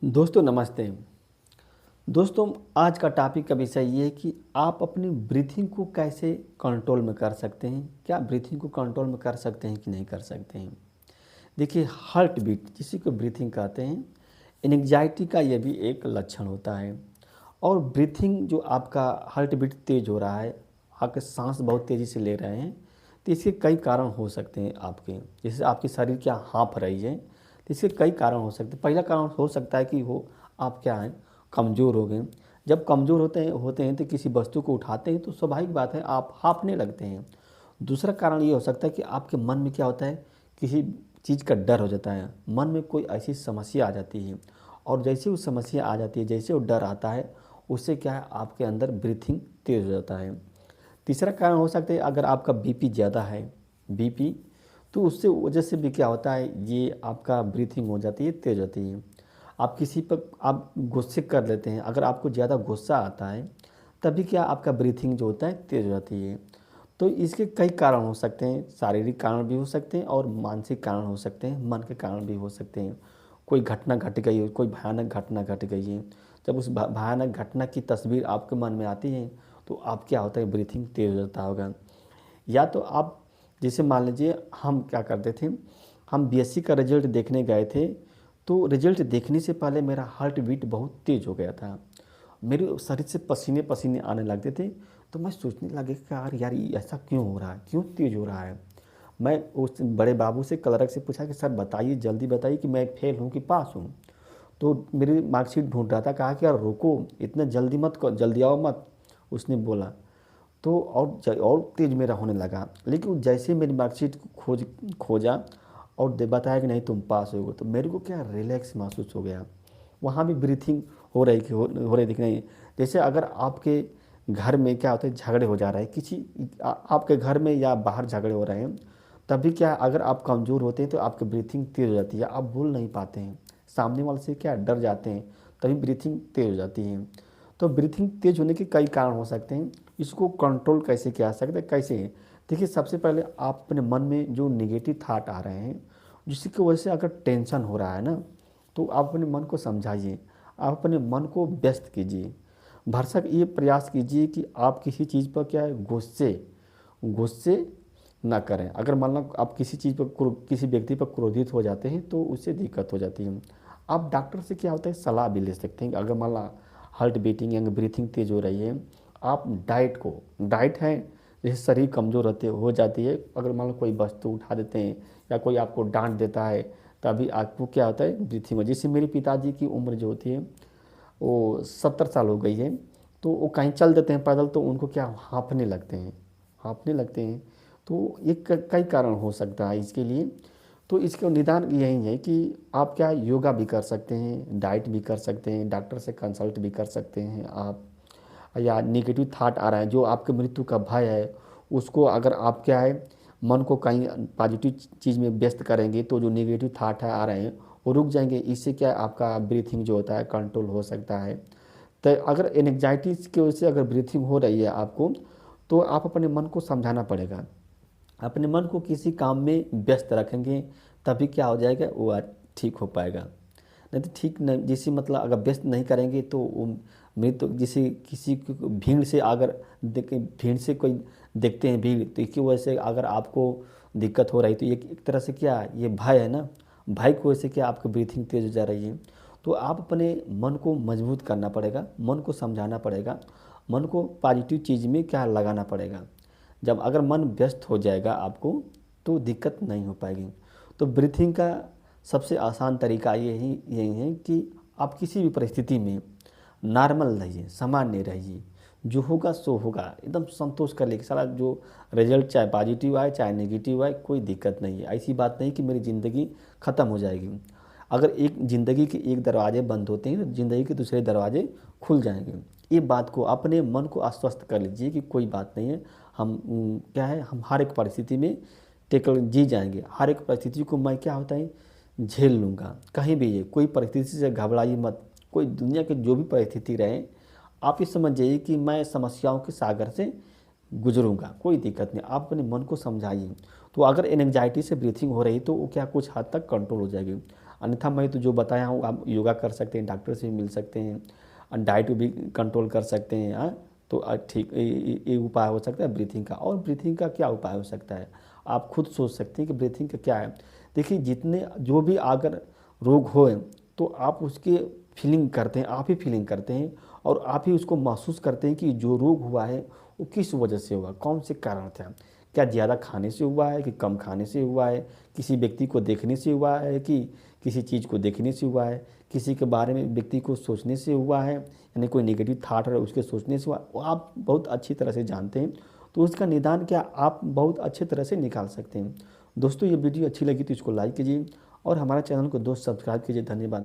दोस्तों नमस्ते। दोस्तों आज का टॉपिक का विषय ये है कि आप अपनी ब्रीथिंग को कैसे कंट्रोल में कर सकते हैं। क्या ब्रीथिंग को कंट्रोल में कर सकते हैं कि नहीं कर सकते हैं। देखिए हार्ट बीट जिसी को ब्रीथिंग कहते हैं, एंग्जाइटी का ये भी एक लक्षण होता है। और ब्रीथिंग जो आपका हार्ट बीट तेज़ हो रहा है, आपके सांस बहुत तेज़ी से ले रहे हैं, तो इसके कई कारण हो सकते हैं आपके। जैसे आपकी शरीर क्या हाँफ रही है, तो इसके कई कारण हो सकते हैं। पहला कारण हो सकता है कि वो आप क्या हैं, कमज़ोर हो गए। जब कमज़ोर होते हैं तो किसी वस्तु को उठाते हैं तो स्वाभाविक बात है आप हाँफने लगते हैं। दूसरा कारण ये हो सकता है कि आपके मन में क्या होता है, किसी चीज़ का डर हो जाता है, मन में कोई ऐसी समस्या आ जाती है, और जैसे वो समस्या आ जाती है, जैसे वो डर आता है, उससे क्या है आपके अंदर ब्रीथिंग तेज़ हो जाता है। तीसरा कारण हो सकता है अगर आपका बीपी ज़्यादा है, बीपी, तो उससे वजह से भी क्या होता है, ये आपका ब्रीथिंग हो जाती है, तेज़ होती है। आप किसी पर आप गुस्से कर लेते हैं, अगर आपको ज़्यादा गुस्सा आता है तभी क्या आपका ब्रीथिंग जो होता है तेज़ हो जाती है। तो इसके कई कारण हो सकते हैं, शारीरिक कारण भी हो सकते हैं और मानसिक कारण हो सकते हैं, मन के कारण भी हो सकते हैं। कोई घटना घट गई हो, कोई भयानक घटना घट गई है, जब उस भयानक घटना की तस्वीर आपके मन में आती है तो आप क्या होता है, ब्रीथिंग तेज़ हो जाता होगा। या तो आप जैसे मान लीजिए हम क्या करते थे, हम बीएससी का रिजल्ट देखने गए थे, तो रिजल्ट देखने से पहले मेरा हार्ट बीट बहुत तेज़ हो गया था, मेरे शरीर से पसीने पसीने आने लगते थे। तो मैं सोचने लगे कि यार यार ये ऐसा क्यों हो रहा है, क्यों तेज़ हो रहा है। मैं उस बड़े बाबू से क्लर्क से पूछा कि सर बताइए, जल्दी बताइए कि मैं फेल हूँ कि पास हूँ। तो मेरी मार्कशीट ढूंढ रहा था, कहा कि यार रुको, इतना जल्दी मत जल्दी आओ मत, उसने बोला। तो और तेज़ मेरा होने लगा, लेकिन जैसे ही मेरी मार्कशीट को खोजा और बताया कि नहीं तुम पास हो गए, तो मेरे को क्या रिलैक्स महसूस हो गया। वहाँ भी ब्रीथिंग हो रही थी कि नहीं। जैसे अगर आपके घर में क्या होता है, झगड़े हो जा रहे हैं किसी आपके घर में या बाहर झगड़े हो रहे हैं, तभी क्या अगर आप कमज़ोर होते हैं तो आपकी ब्रीथिंग तेज़ हो जाती है, आप बोल नहीं पाते हैं, सामने वाले से क्या डर जाते हैं, तभी ब्रीथिंग तेज़ हो जाती है। तो ब्रीथिंग तेज़ होने के कई कारण हो सकते हैं। इसको कंट्रोल कैसे किया जा सकता है, कैसे। देखिए सबसे पहले आप अपने मन में जो निगेटिव थाट आ रहे हैं, जिसकी वजह से अगर टेंशन हो रहा है ना, तो आप अपने मन को समझाइए, आप अपने मन को व्यस्त कीजिए। भरसक ये प्रयास कीजिए कि आप किसी चीज़ पर क्या है, गुस्से गुस्से ना करें। अगर मान लो आप किसी चीज़ पर किसी व्यक्ति पर क्रोधित हो जाते हैं तो उससे दिक्कत हो जाती है। आप डॉक्टर से क्या होता है सलाह भी ले सकते हैं। अगर मान लो हार्ट बीटिंग या ब्रीथिंग तेज हो रही है, आप डाइट है, जैसे शरीर कमज़ोर होते हो जाती है, अगर मान लो कोई वस्तु उठा देते हैं या कोई आपको डांट देता है, तभी आपको क्या होता है, ब्रीथिंग हो। जैसे मेरे पिताजी की उम्र जो होती है वो 70 साल हो गई है, तो वो कहीं चल देते हैं पैदल तो उनको क्या हाँफने लगते हैं। तो ये कई कारण हो सकता है इसके लिए। तो इसका निदान यही है कि आप क्या योगा भी कर सकते हैं, डाइट भी कर सकते हैं, डॉक्टर से कंसल्ट भी कर सकते हैं आप। या नेगेटिव थाट आ रहा है, जो आपके मृत्यु का भय है, उसको अगर आप क्या है, मन को कहीं पॉजिटिव चीज़ में व्यस्त करेंगे तो जो नेगेटिव थाट है आ रहे हैं वो रुक जाएंगे। इससे क्या आपका ब्रीथिंग जो होता है कंट्रोल हो सकता है। तो अगर एनजाइटी की वजह से अगर ब्रीथिंग हो रही है आपको, तो आप अपने मन को समझाना पड़ेगा। अपने मन को किसी काम में व्यस्त रखेंगे तभी क्या हो जाएगा, वो ठीक हो पाएगा। नहीं तो ठीक नहीं, जैसे मतलब अगर व्यस्त नहीं करेंगे तो वो मृत्यु जैसे किसी भीड़ से अगर भीड़ से कोई देखते हैं भीड़, तो इसकी वजह से अगर आपको दिक्कत हो रही तो एक तरह से क्या ये भय है ना, भय की वजह से क्या आपकी ब्रीथिंग तेज हो जा रही है। तो आप अपने मन को मजबूत करना पड़ेगा, मन को समझाना पड़ेगा, मन को पॉजिटिव चीज़ में क्या लगाना पड़ेगा। जब अगर मन व्यस्त हो जाएगा आपको तो दिक्कत नहीं हो पाएगी। तो ब्रीथिंग का सबसे आसान तरीका यही है कि आप किसी भी परिस्थिति में नॉर्मल रहिए, सामान्य रहिए, जो होगा सो होगा, एकदम संतोष कर लेके सारा जो रिजल्ट चाहे पॉजिटिव आए चाहे नेगेटिव आए कोई दिक्कत नहीं है। ऐसी बात नहीं कि मेरी ज़िंदगी ख़त्म हो जाएगी। अगर एक ज़िंदगी के एक दरवाजे बंद होते हैं तो ज़िंदगी के दूसरे दरवाजे खुल जाएंगे। ये बात को अपने मन को आश्वस्त कर लीजिए कि कोई बात नहीं है, हम क्या है, हम हर एक परिस्थिति में टेकल जी जाएंगे। हर एक परिस्थिति को मैं क्या होता है झेल लूँगा। कहीं भी ये कोई परिस्थिति से घबराइए मत, कोई दुनिया की जो भी परिस्थिति रहे, आप ये समझ जाइए कि मैं समस्याओं के सागर से गुजरूंगा, कोई दिक्कत नहीं। आप अपने मन को समझाइए। तो अगर एंग्जाइटी से ब्रीथिंग हो रही तो वो क्या कुछ हद तक कंट्रोल हो जाएगी। अन्यथा मैं तो जो बताया हूँ आप योगा कर सकते हैं, डॉक्टर से भी मिल सकते हैं, डाइट भी कंट्रोल कर सकते हैं। हाँ, तो ठीक ये उपाय हो सकता है ब्रीथिंग का। और ब्रीथिंग का क्या उपाय हो सकता है, आप खुद सोच सकते हैं कि ब्रीथिंग का क्या है। देखिए, जितने जो भी अगर रोग होए तो आप उसके फीलिंग करते हैं, आप ही फीलिंग करते हैं और आप ही उसको महसूस करते हैं कि जो रोग हुआ है वो किस वजह से हुआ, कौन से कारण था। क्या ज़्यादा खाने से हुआ है कि कम खाने से हुआ है, किसी व्यक्ति को देखने से हुआ है कि किसी चीज़ को देखने से हुआ है, किसी के बारे में व्यक्ति को सोचने से हुआ है, यानी कोई नेगेटिव थाट है उसके सोचने से हुआ, वो आप बहुत अच्छी तरह से जानते हैं। तो उसका निदान क्या आप बहुत अच्छी तरह से निकाल सकते हैं। दोस्तों, ये वीडियो अच्छी लगी तो इसको लाइक कीजिए और हमारे चैनल को दोस्त सब्सक्राइब कीजिए। धन्यवाद।